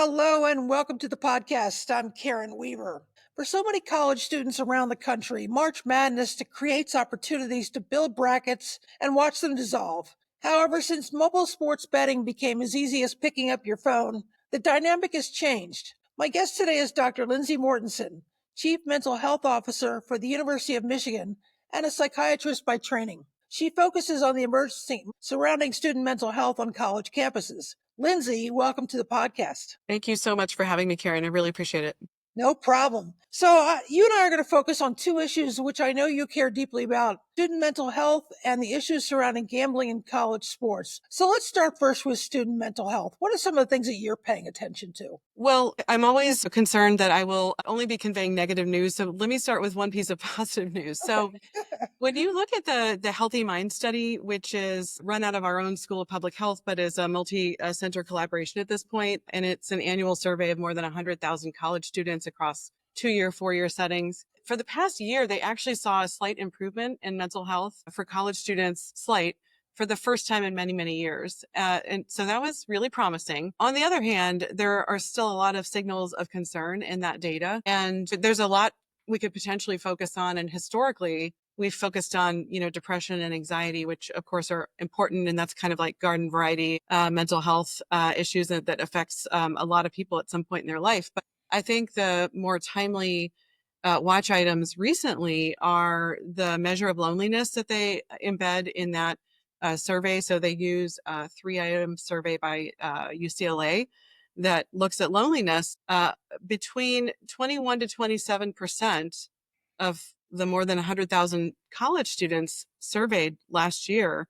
Hello and welcome to the podcast. I'm Karen Weaver. For so many college students around the country, March Madness creates opportunities to build brackets and watch them dissolve. However, since mobile sports betting became as easy as picking up your phone, the dynamic has changed. My guest today is Dr. Lindsey Mortenson, Chief Mental Health Officer for the University of Michigan and a psychiatrist by training. She focuses on the emergency surrounding student mental health on college campuses. Lindsey, welcome to the podcast. Thank you so much for having me, Karen. I really appreciate it. No problem. So you and I are going to focus on two issues which I know you care deeply about, student mental health and the issues surrounding gambling in college sports. So let's start first with student mental health. What are some of the things that you're paying attention to? Well, I'm always concerned that I will only be conveying negative news. So let me start with one piece of positive news. So when you look at the Healthy Mind study, which is run out of our own School of Public Health, but is a multi-center collaboration at this point, and it's an annual survey of more than 100,000 college students across 2-year, 4-year settings. For the past year, they actually saw a slight improvement in mental health for college students, for the first time in many, many years. And so that was really promising. On the other hand, there are still a lot of signals of concern in that data. And there's a lot we could potentially focus on. And historically, we've focused on, depression and anxiety, which of course are important. And that's kind of like garden variety mental health issues that affects a lot of people at some point in their life. But I think the more timely watch items recently are the measure of loneliness that they embed in that survey. So they use a 3-item survey by UCLA that looks at loneliness. Between 21 to 27% of the more than 100,000 college students surveyed last year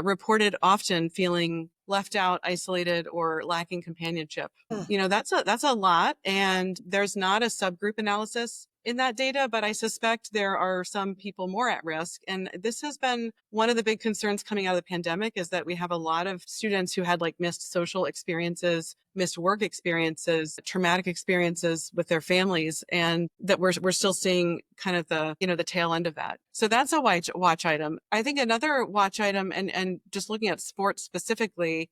reported often feeling left out, isolated, or lacking companionship. That's a lot. And there's not a subgroup analysis in that data, but I suspect there are some people more at risk. And this has been one of the big concerns coming out of the pandemic, is that we have a lot of students who had missed social experiences, missed work experiences, traumatic experiences with their families, and that we're still seeing kind of the tail end of that. So that's a watch item. I think another watch item, and just looking at sports specifically,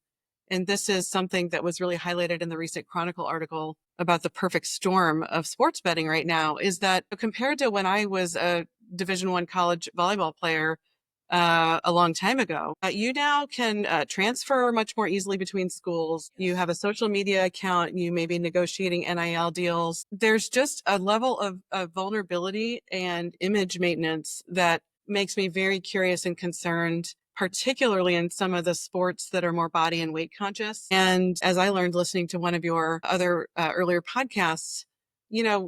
and this is something that was really highlighted in the recent Chronicle article about the perfect storm of sports betting right now, is that compared to when I was a Division I college volleyball player a long time ago, you now can transfer much more easily between schools. You have a social media account. You may be negotiating NIL deals. There's just a level of vulnerability and image maintenance that makes me very curious and concerned, particularly in some of the sports that are more body and weight conscious. And as I learned listening to one of your other earlier podcasts,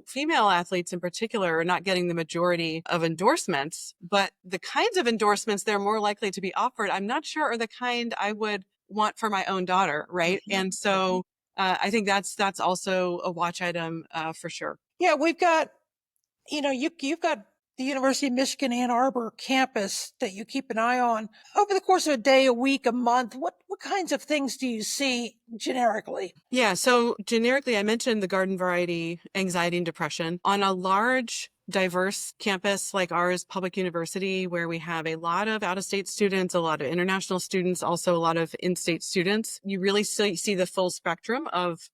female athletes in particular are not getting the majority of endorsements, but the kinds of endorsements they're more likely to be offered, I'm not sure are the kind I would want for my own daughter, right? And so I think that's also a watch item for sure. Yeah, we've got, you've got the University of Michigan Ann Arbor campus that you keep an eye on. Over the course of a day, a week, a month, what kinds of things do you see generically? Yeah, so generically, I mentioned the garden variety anxiety and depression. On a large, diverse campus like ours, public university, where we have a lot of out-of-state students, a lot of international students, also a lot of in-state students, you really see the full spectrum of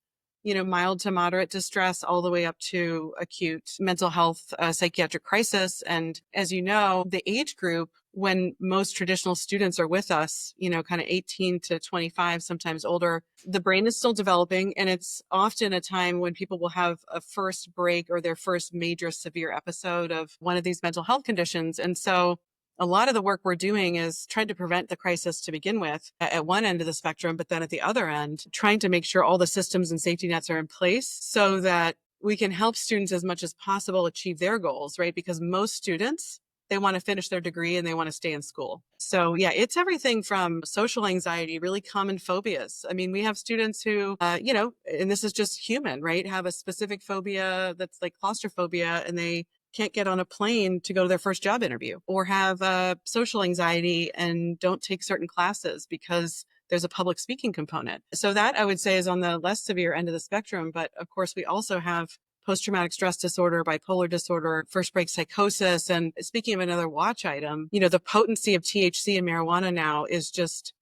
mild to moderate distress all the way up to acute mental health, psychiatric crisis. And as you know, the age group when most traditional students are with us, kind of 18 to 25, sometimes older, the brain is still developing. And it's often a time when people will have a first break or their first major severe episode of one of these mental health conditions. And so a lot of the work we're doing is trying to prevent the crisis to begin with at one end of the spectrum, but then at the other end, trying to make sure all the systems and safety nets are in place so that we can help students as much as possible achieve their goals, right? Because most students, they want to finish their degree and they want to stay in school. So yeah, it's everything from social anxiety, really common phobias. I mean, we have students who, and this is just human, right? Have a specific phobia that's like claustrophobia, and they can't get on a plane to go to their first job interview, or have social anxiety and don't take certain classes because there's a public speaking component. So that I would say is on the less severe end of the spectrum. But of course, we also have post-traumatic stress disorder, bipolar disorder, first break psychosis. And speaking of another watch item, the potency of THC in marijuana now is just,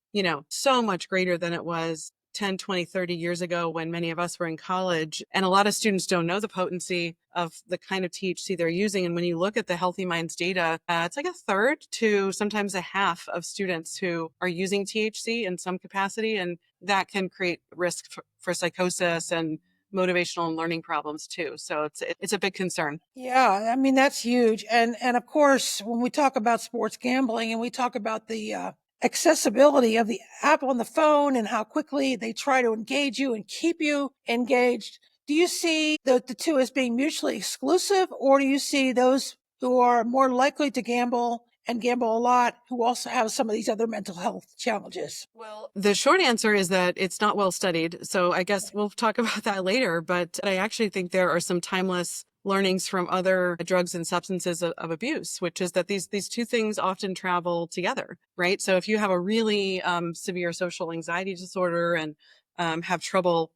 so much greater than it was 10, 20, 30 years ago when many of us were in college. And a lot of students don't know the potency of the kind of THC they're using. And when you look at the Healthy Minds data, it's like a third to sometimes a half of students who are using THC in some capacity. And that can create risk for psychosis and motivational and learning problems too. So it's a big concern. Yeah, I mean that's huge. And of course, when we talk about sports gambling and we talk about the accessibility of the app on the phone and how quickly they try to engage you and keep you engaged, do you see the two as being mutually exclusive, or do you see those who are more likely to gamble and gamble a lot who also have some of these other mental health challenges? Well, the short answer is that it's not well studied. So I guess we'll talk about that later. But I actually think there are some timeless learnings from other drugs and substances of abuse, which is that these two things often travel together, right? So if you have a really severe social anxiety disorder and have trouble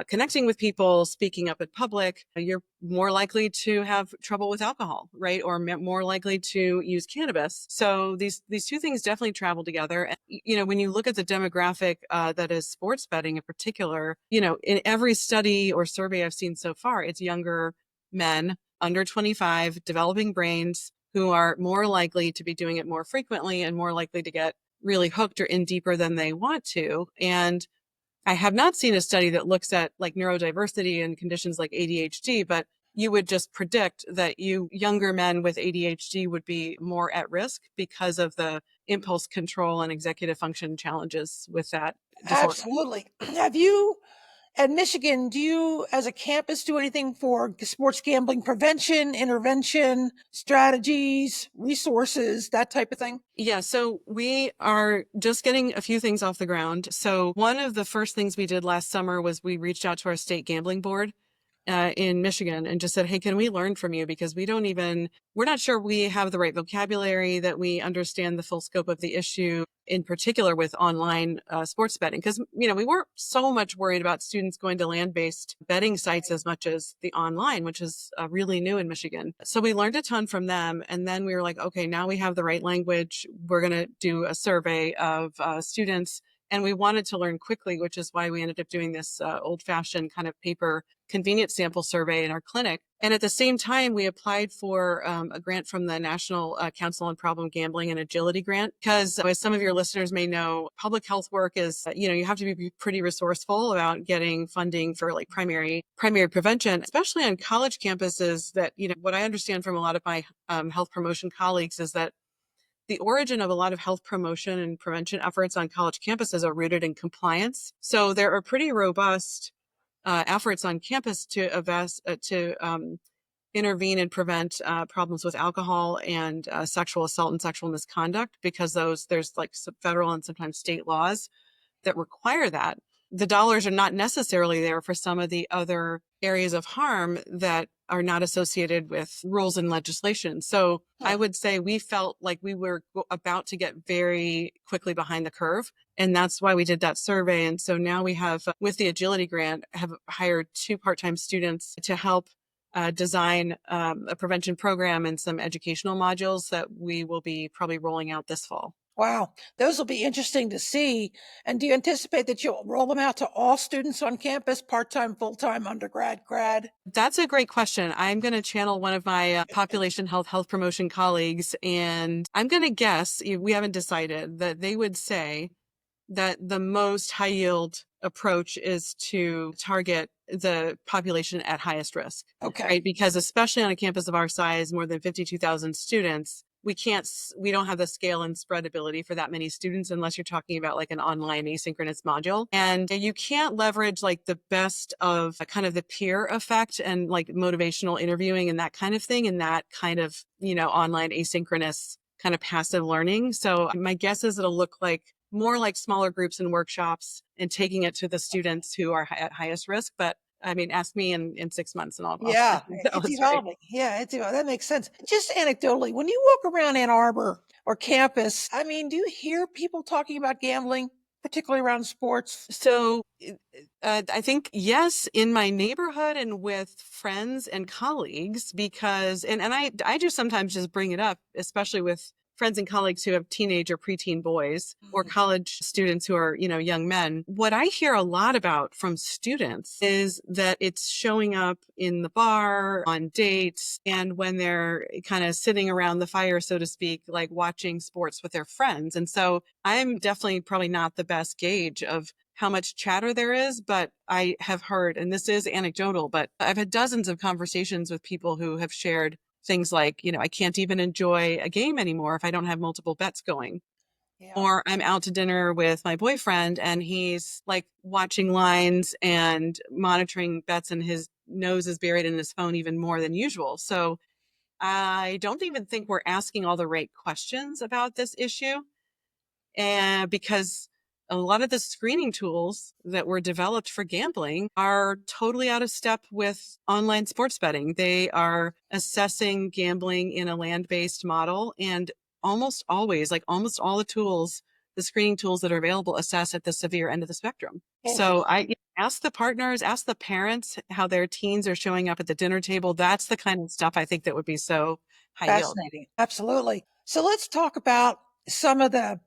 connecting with people, speaking up in public, you're more likely to have trouble with alcohol, right? Or more likely to use cannabis. So these two things definitely travel together. And, when you look at the demographic that is sports betting in particular, in every study or survey I've seen so far, it's younger men under 25, developing brains who are more likely to be doing it more frequently and more likely to get really hooked or in deeper than they want to. And I have not seen a study that looks at like neurodiversity and conditions like ADHD, but you would just predict that younger men with ADHD would be more at risk because of the impulse control and executive function challenges with that disorder. Absolutely. Have you at Michigan, do you, as a campus, do anything for sports gambling prevention, intervention, strategies, resources, that type of thing? Yeah, so we are just getting a few things off the ground. So one of the first things we did last summer was we reached out to our state gambling board in Michigan and just said, hey, can we learn from you? Because we're not sure we have the right vocabulary, that we understand the full scope of the issue, in particular with online sports betting. Because, we weren't so much worried about students going to land-based betting sites as much as the online, which is really new in Michigan. So we learned a ton from them. And then we were like, okay, now we have the right language. We're going to do a survey of students. And we wanted to learn quickly, which is why we ended up doing this old-fashioned kind of paper convenient sample survey in our clinic. And at the same time, we applied for a grant from the National Council on Problem Gambling and Agility Grant, because as some of your listeners may know, public health work is, you have to be pretty resourceful about getting funding for like primary prevention, especially on college campuses. That, what I understand from a lot of my health promotion colleagues is that the origin of a lot of health promotion and prevention efforts on college campuses are rooted in compliance. So there are pretty robust efforts on campus to intervene and prevent problems with alcohol and sexual assault and sexual misconduct, because there's like some federal and sometimes state laws that require that. The dollars are not necessarily there for some of the other areas of harm that are not associated with rules and legislation. So I would say we felt like we were about to get very quickly behind the curve. And that's why we did that survey. And so now we have, with the Agility Grant, have hired 2 part-time students to help design a prevention program and some educational modules that we will be probably rolling out this fall. Wow, those will be interesting to see. And do you anticipate that you'll roll them out to all students on campus, part-time, full-time, undergrad, grad? That's a great question. I'm going to channel one of my population health promotion colleagues, and I'm going to guess, we haven't decided, that they would say that the most high yield approach is to target the population at highest risk, Okay. right? Because especially on a campus of our size, more than 52,000 students, we don't have the scale and spread ability for that many students unless you're talking about like an online asynchronous module. And you can't leverage like the best of kind of the peer effect and like motivational interviewing and that kind of thing in that kind of, online asynchronous kind of passive learning. So my guess is it'll look like more like smaller groups and workshops and taking it to the students who are at highest risk. But I mean, ask me in 6 months and I'll Yeah, tell it's us, right? evolving. Yeah, that makes sense. Just anecdotally, when you walk around Ann Arbor or campus, I mean, do you hear people talking about gambling, particularly around sports? So I think, yes, in my neighborhood and with friends and colleagues, because, and I do sometimes just bring it up, especially with friends and colleagues who have teenage or preteen boys or college students who are, young men. What I hear a lot about from students is that it's showing up in the bar, on dates, and when they're kind of sitting around the fire, so to speak, like watching sports with their friends. And so I'm definitely probably not the best gauge of how much chatter there is, but I have heard, and this is anecdotal, but I've had dozens of conversations with people who have shared things like, I can't even enjoy a game anymore if I don't have multiple bets going. Yeah. Or I'm out to dinner with my boyfriend and he's like watching lines and monitoring bets and his nose is buried in his phone even more than usual. So I don't even think we're asking all the right questions about this issue. And because a lot of the screening tools that were developed for gambling are totally out of step with online sports betting. They are assessing gambling in a land-based model, and almost always, like almost all the tools, the screening tools that are available assess at the severe end of the spectrum. So I ask the partners, ask the parents how their teens are showing up at the dinner table. That's the kind of stuff I think that would be so high yield. Fascinating. Absolutely. So let's talk about some of the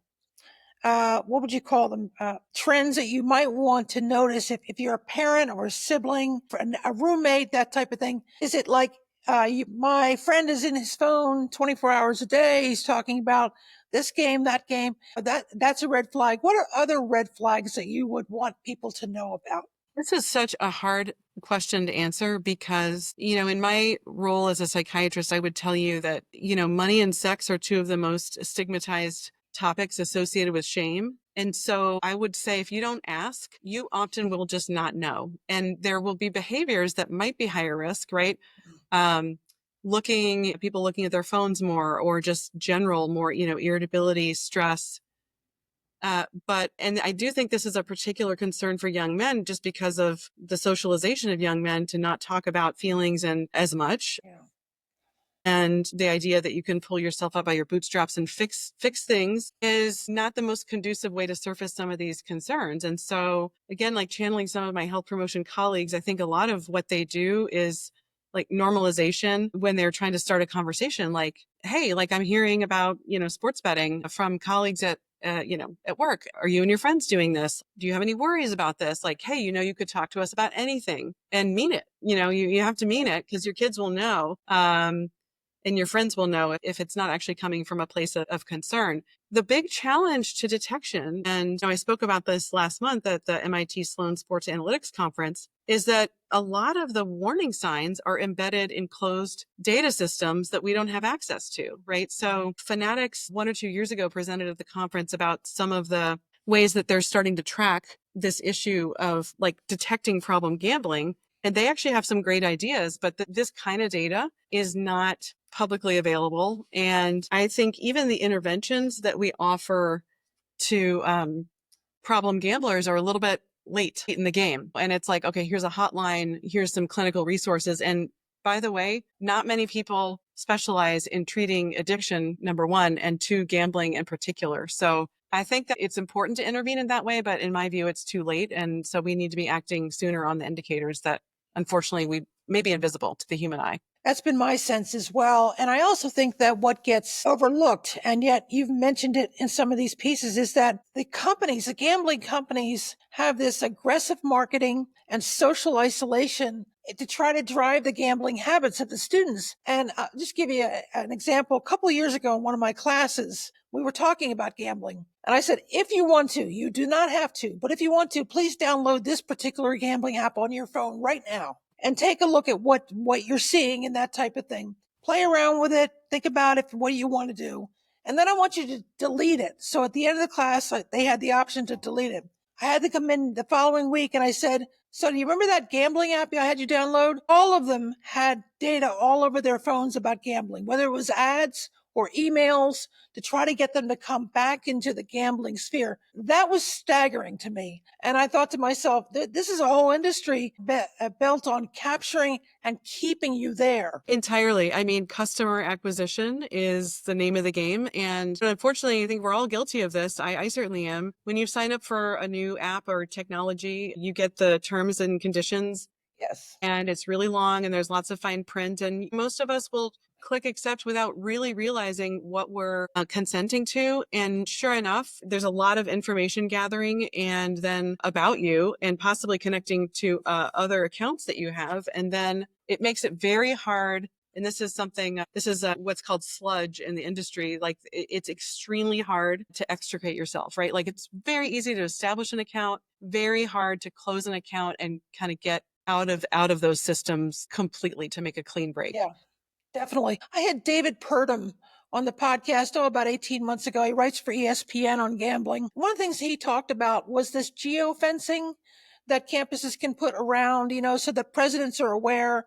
what would you call them? Trends that you might want to notice if you're a parent or a sibling, a roommate, that type of thing. Is it like, my friend is in his phone 24 hours a day. He's talking about this game, that game. That's a red flag. What are other red flags that you would want people to know about? This is such a hard question to answer because, in my role as a psychiatrist, I would tell you that, money and sex are two of the most stigmatized topics associated with shame. And so I would say if you don't ask, you often will just not know. And there will be behaviors that might be higher risk, right? Um, people looking at their phones more or just general more, irritability, stress, and I do think this is a particular concern for young men just because of the socialization of young men to not talk about feelings and as much. Yeah. And the idea that you can pull yourself up by your bootstraps and fix things is not the most conducive way to surface some of these concerns. And so again, like channeling some of my health promotion colleagues, I think a lot of what they do is like normalization when they're trying to start a conversation like, hey, like I'm hearing about, sports betting from colleagues at work. Are you and your friends doing this? Do you have any worries about this? Like, hey, you could talk to us about anything and mean it. You have to mean it because your kids will know. And your friends will know if it's not actually coming from a place of concern. The big challenge to detection, and I spoke about this last month at the MIT Sloan Sports Analytics Conference, is that a lot of the warning signs are embedded in closed data systems that we don't have access to, right? So Fanatics 1 or 2 years ago presented at the conference about some of the ways that they're starting to track this issue of like detecting problem gambling. And they actually have some great ideas, but this kind of data is not publicly available. And I think even the interventions that we offer to problem gamblers are a little bit late in the game. And it's like, okay, here's a hotline, here's some clinical resources. And by the way, not many people specialize in treating addiction, number one, and two, gambling in particular. So I think that it's important to intervene in that way, but in my view, it's too late. And so we need to be acting sooner on the indicators that unfortunately we may be invisible to the human eye. That's been my sense as well. And I also think that what gets overlooked, and yet you've mentioned it in some of these pieces, is that the gambling companies have this aggressive marketing and social isolation to try to drive the gambling habits of the students. And I'll just give you an example. A couple of years ago in one of my classes, we were talking about gambling. And I said, if you want to, you do not have to, but if you want to, please download this particular gambling app on your phone right now and take a look at what you're seeing in that type of thing. Play around with it. Think about it. What do you want to do? And then I want you to delete it. So at the end of the class, they had the option to delete it. I had to come in the following week and I said, so do you remember that gambling app I had you download? All of them had data all over their phones about gambling, whether it was ads or emails to try to get them to come back into the gambling sphere. That was staggering to me. And I thought to myself, this is a whole industry built on capturing and keeping you there. Entirely. I mean, customer acquisition is the name of the game. And unfortunately, I think we're all guilty of this. I certainly am. When you sign up for a new app or technology, you get the terms and conditions Yes. and it's really long and there's lots of fine print. And most of us will click accept without really realizing what we're consenting to. And sure enough, there's a lot of information gathering and then about you and possibly connecting to other accounts that you have. And then it makes it very hard. And this is something, this is what's called sludge in the industry. Like it's extremely hard to extricate yourself, right? Like it's very easy to establish an account, very hard to close an account and kind of get out of those systems completely to make a clean break. Yeah. Definitely. I had David Purdom on the podcast, about 18 months ago. He writes for ESPN on gambling. One of the things he talked about was this geofencing that campuses can put around, so that presidents are aware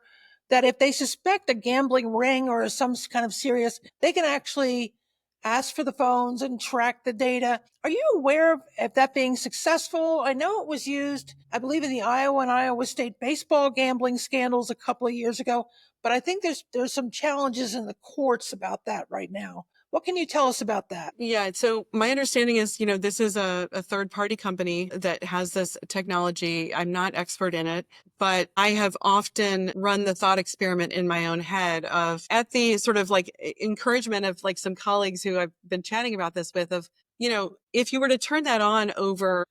that if they suspect a gambling ring or some kind of serious, they can actually ask for the phones and track the data. Are you aware of that being successful? I know it was used, I believe, in the Iowa and Iowa State baseball gambling scandals a couple of years ago. But I think there's some challenges in the courts about that right now. What can you tell us about that? Yeah. So my understanding is, this is a third party company that has this technology. I'm not expert in it, but I have often run the thought experiment in my own head of at the sort of like encouragement of like some colleagues who I've been chatting about this with of, if you were to turn that on over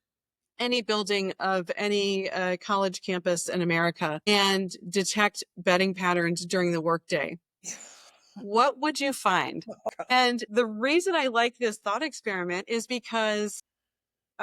any building of any college campus in America and detect betting patterns during the workday, what would you find? And the reason I like this thought experiment is because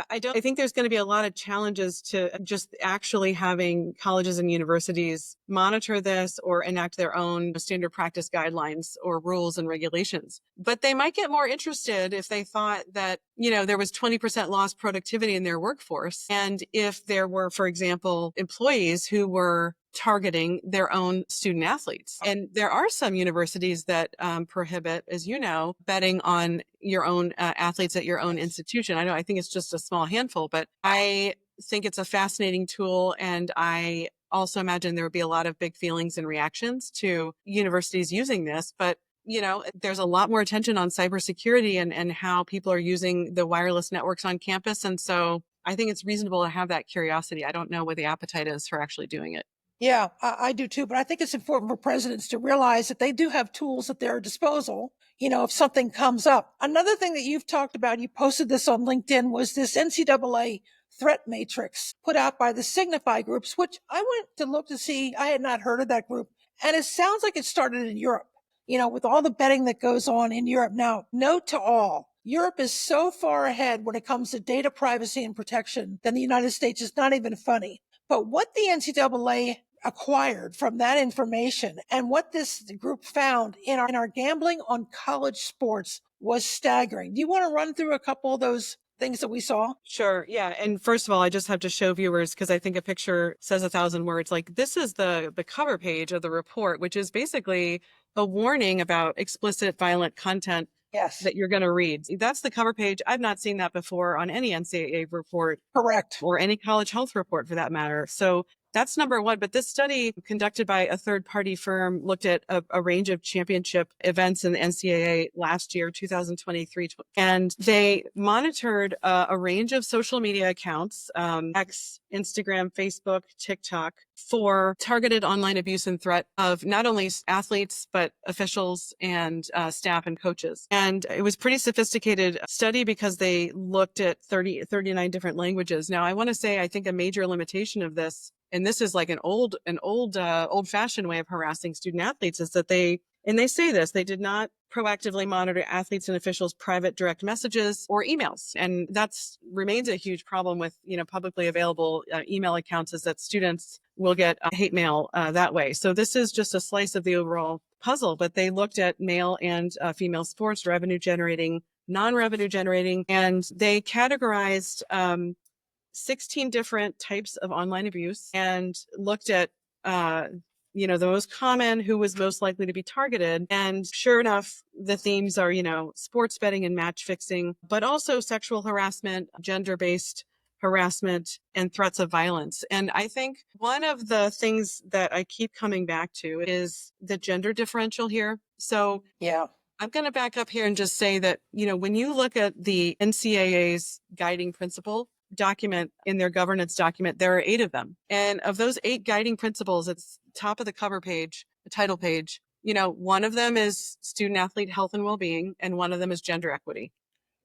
I think there's going to be a lot of challenges to just actually having colleges and universities monitor this or enact their own standard practice guidelines or rules and regulations. But they might get more interested if they thought that, there was 20% lost productivity in their workforce. And if there were, for example, employees who were targeting their own student athletes. And there are some universities that prohibit, as you know, betting on your own athletes at your own institution. I think it's just a small handful, but I think it's a fascinating tool. And I also imagine there would be a lot of big feelings and reactions to universities using this. But there's a lot more attention on cybersecurity and how people are using the wireless networks on campus. And so I think it's reasonable to have that curiosity. I don't know what the appetite is for actually doing it. Yeah, I do too. But I think it's important for presidents to realize that they do have tools at their disposal, if something comes up. Another thing that you've talked about, you posted this on LinkedIn, was this NCAA threat matrix put out by the Signify groups, which I went to look to see. I had not heard of that group. And it sounds like it started in Europe, with all the betting that goes on in Europe. Now, note to all, Europe is so far ahead when it comes to data privacy and protection than the United States. Is not even funny. But what the NCAA acquired from that information and what this group found in our gambling on college sports was staggering. Do you want to run through a couple of those things that we saw? Sure. Yeah. And first of all, I just have to show viewers, because I think a picture says 1,000 words. Like this is the cover page of the report, which is basically a warning about explicit violent content Yes. that you're going to read. That's the cover page. I've not seen that before on any NCAA report. Correct. Or any college health report for that matter. So that's number one. But this study conducted by a third party firm looked at a range of championship events in the NCAA last year, 2023. And they monitored a range of social media accounts, X, Instagram, Facebook, TikTok, for targeted online abuse and threat of not only athletes, but officials and staff and coaches. And it was pretty sophisticated study because they looked at 39 different languages. Now, I want to say, I think a major limitation of this, and this is like an old fashioned way of harassing student athletes, is that they say this, they did not proactively monitor athletes and officials' private direct messages or emails. And that's remains a huge problem with, publicly available email accounts, is that students will get hate mail that way. So this is just a slice of the overall puzzle, but they looked at male and female sports, revenue generating, non-revenue generating, and they categorized 16 different types of online abuse and looked at the most common, who was most likely to be targeted. And sure enough, the themes are, sports betting and match fixing, but also sexual harassment, gender-based harassment, and threats of violence. And I think one of the things that I keep coming back to is the gender differential here. So yeah, I'm going to back up here and just say that, when you look at the NCAA's guiding principle, document, in their governance document, there are 8 of them. And of those 8 guiding principles, it's top of the cover page, the title page. One of them is student athlete health and well-being, and one of them is gender equity.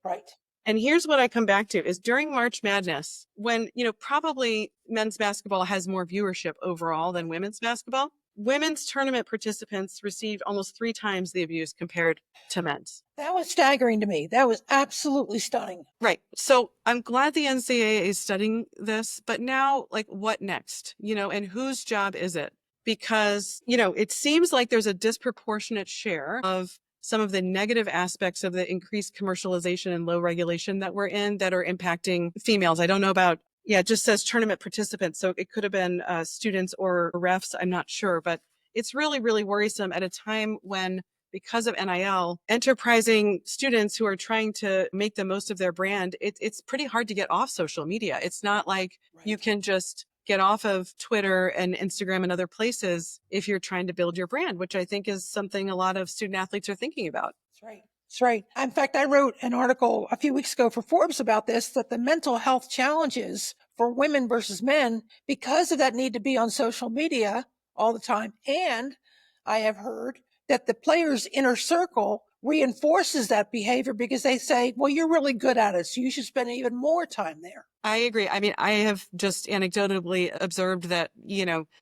Right. And here's what I come back to is during March Madness, when, probably men's basketball has more viewership overall than women's basketball, women's tournament participants received almost 3 times the abuse compared to men's. That was staggering to me. That was absolutely stunning. Right. So I'm glad the NCAA is studying this, but now, like, what next? And whose job is it? Because, it seems like there's a disproportionate share of some of the negative aspects of the increased commercialization and low regulation that we're in that are impacting females. I don't know about, it just says tournament participants. So it could have been students or refs. I'm not sure, but it's really, really worrisome at a time when, because of NIL, enterprising students who are trying to make the most of their brand, it's pretty hard to get off social media. It's not like you can just get off of Twitter and Instagram and other places if you're trying to build your brand, which I think is something a lot of student athletes are thinking about. That's right. That's right. In fact, I wrote an article a few weeks ago for Forbes about this, that the mental health challenges for women versus men, because of that need to be on social media all the time. And I have heard that the players' inner circle reinforces that behavior because they say, well, you're really good at it, so you should spend even more time there. I agree. I mean, I have just anecdotally observed that,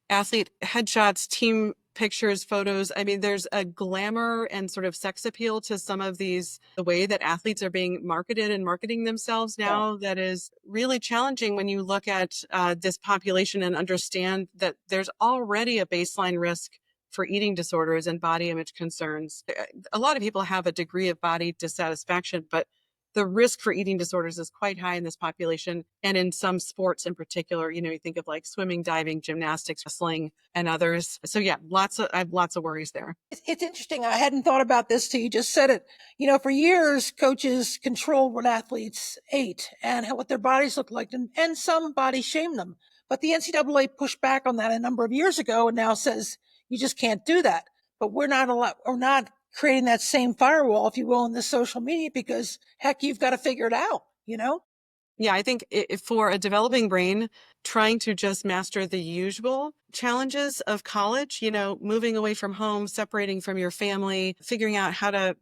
athlete headshots, team pictures, photos. I mean, there's a glamour and sort of sex appeal to some of these, the way that athletes are being marketed and marketing themselves now, that is really challenging when you look at this population and understand that there's already a baseline risk for eating disorders and body image concerns. A lot of people have a degree of body dissatisfaction, but the risk for eating disorders is quite high in this population. And in some sports in particular, you think of like swimming, diving, gymnastics, wrestling, and others. So yeah, I have lots of worries there. It's interesting. I hadn't thought about this till you just said it. For years, coaches controlled what athletes ate and what their bodies looked like, and some body shamed them. But the NCAA pushed back on that a number of years ago and now says you just can't do that. But we're not creating that same firewall, if you will, in the social media, because heck, you've got to figure it out, Yeah, I think for a developing brain, trying to just master the usual challenges of college, moving away from home, separating from your family, figuring out how to,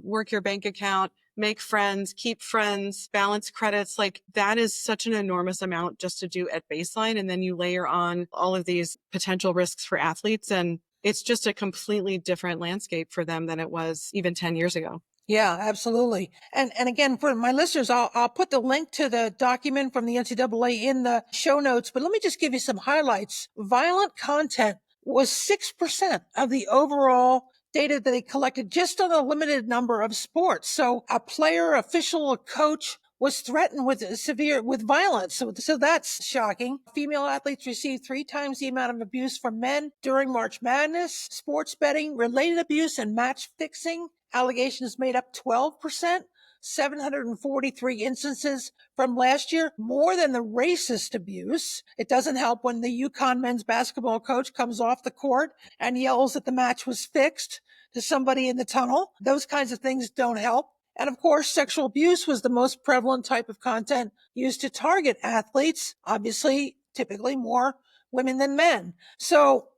work your bank account, make friends, keep friends, balance credits, like that is such an enormous amount just to do at baseline. And then you layer on all of these potential risks for athletes, and it's just a completely different landscape for them than it was even 10 years ago. Yeah, absolutely. And again, for my listeners, I'll put the link to the document from the NCAA in the show notes, but let me just give you some highlights. Violent content was 6% of the overall data that they collected just on a limited number of sports. So a player, official, a coach was threatened with violence. So that's shocking. Female athletes received 3 times the amount of abuse from men during March Madness. Sports betting, related abuse, and match fixing allegations made up 12%, 743 instances from last year, more than the racist abuse. It doesn't help when the UConn men's basketball coach comes off the court and yells that the match was fixed to somebody in the tunnel. Those kinds of things don't help. And of course, sexual abuse was the most prevalent type of content used to target athletes, obviously, typically more women than men. So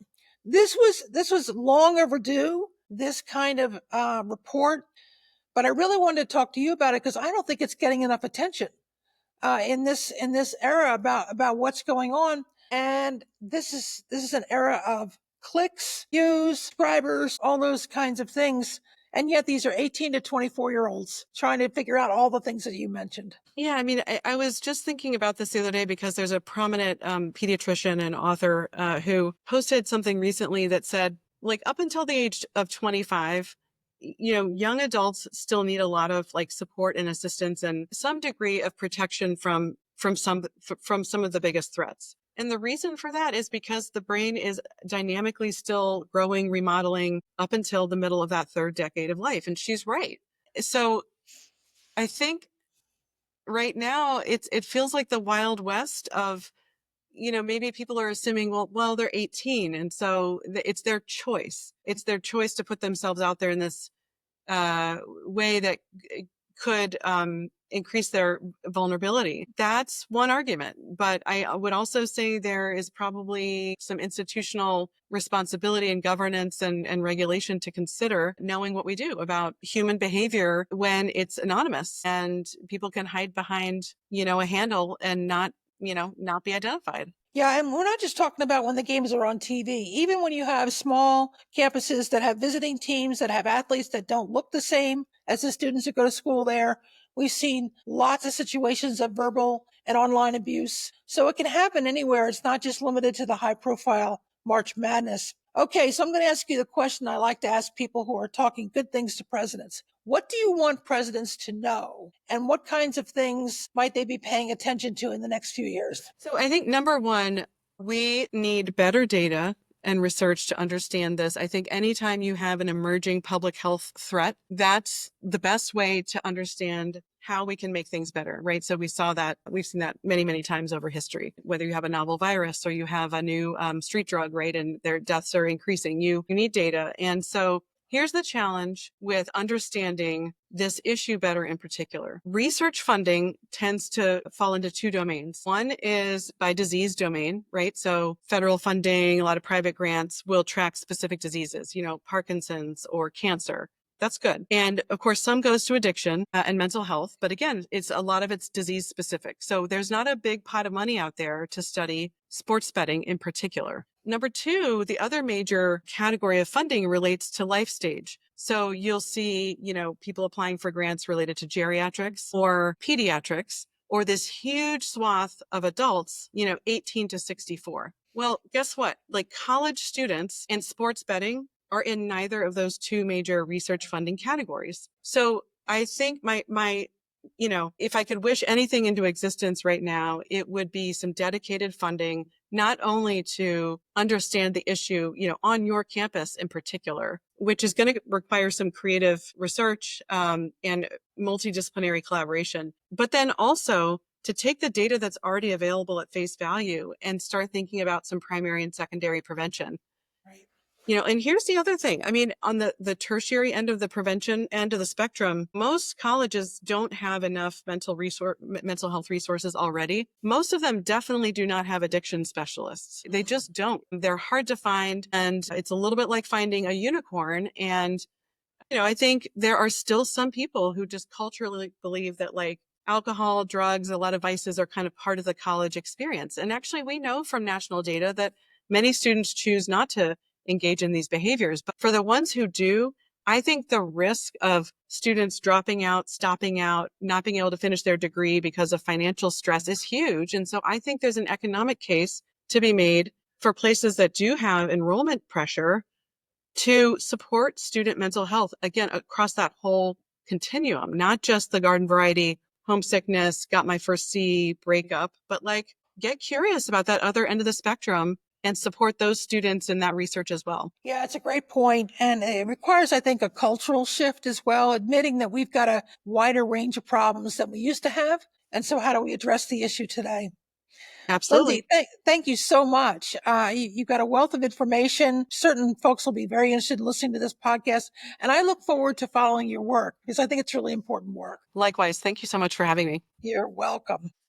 this was long overdue, this kind of report, but I really wanted to talk to you about it because I don't think it's getting enough attention in this era about what's going on. And this is an era of clicks, views, subscribers, all those kinds of things. And yet these are 18 to 24-year-olds trying to figure out all the things that you mentioned. Yeah, I mean, I was just thinking about this the other day because there's a prominent pediatrician and author who posted something recently that said, like, up until the age of 25, young adults still need a lot of like support and assistance and some degree of protection from some of the biggest threats. And the reason for that is because the brain is dynamically still growing, remodeling up until the middle of that 3rd decade of life. And she's right. So I think right now it feels like the Wild West of, maybe people are assuming, well, they're 18. And so it's their choice. It's their choice to put themselves out there in this way that could increase their vulnerability. That's one argument. But I would also say there is probably some institutional responsibility and governance and regulation to consider, knowing what we do about human behavior when it's anonymous and people can hide behind, a handle and not be identified. Yeah, and we're not just talking about when the games are on TV. Even when you have small campuses that have visiting teams, that have athletes that don't look the same as the students who go to school there, we've seen lots of situations of verbal and online abuse. So it can happen anywhere. It's not just limited to the high profile March Madness. Okay, so I'm going to ask you the question I like to ask people who are talking good things to presidents. What do you want presidents to know? And what kinds of things might they be paying attention to in the next few years? So I think number one, we need better data and research to understand this. I think anytime you have an emerging public health threat, that's the best way to understand how we can make things better, right? So we've seen that many, many times over history, whether you have a novel virus or you have a new street drug, right? And their deaths are increasing. You need data. And so here's the challenge with understanding this issue better in particular. Research funding tends to fall into two domains. One is by disease domain, right? So federal funding, a lot of private grants will track specific diseases, Parkinson's or cancer. That's good. And of course, some goes to addiction and mental health. But again, a lot of it's disease specific. So there's not a big pot of money out there to study sports betting in particular. Number two, the other major category of funding relates to life stage. So you'll see, people applying for grants related to geriatrics or pediatrics, or this huge swath of adults, 18 to 64. Well, guess what? Like college students and sports betting are in neither of those two major research funding categories. So I think if I could wish anything into existence right now, it would be some dedicated funding, not only to understand the issue, on your campus in particular, which is going to require some creative research and multidisciplinary collaboration, but then also to take the data that's already available at face value and start thinking about some primary and secondary prevention. Right. And here's the other thing. I mean, on the tertiary end of the prevention end of the spectrum, most colleges don't have enough mental health resources already. Most of them definitely do not have addiction specialists. They just don't. They're hard to find. And it's a little bit like finding a unicorn. And, I think there are still some people who just culturally believe that like alcohol, drugs, a lot of vices are kind of part of the college experience. And actually, we know from national data that many students choose not to engage in these behaviors. But for the ones who do, I think the risk of students dropping out, stopping out, not being able to finish their degree because of financial stress is huge. And so I think there's an economic case to be made for places that do have enrollment pressure to support student mental health, again, across that whole continuum, not just the garden variety, homesickness, got my first C breakup, but like get curious about that other end of the spectrum and support those students in that research as well. Yeah, it's a great point. And it requires, I think, a cultural shift as well, admitting that we've got a wider range of problems than we used to have. And so how do we address the issue today? Absolutely. Lindsey, thank you so much. You've got a wealth of information. Certain folks will be very interested in listening to this podcast. And I look forward to following your work because I think it's really important work. Likewise. Thank you so much for having me. You're welcome.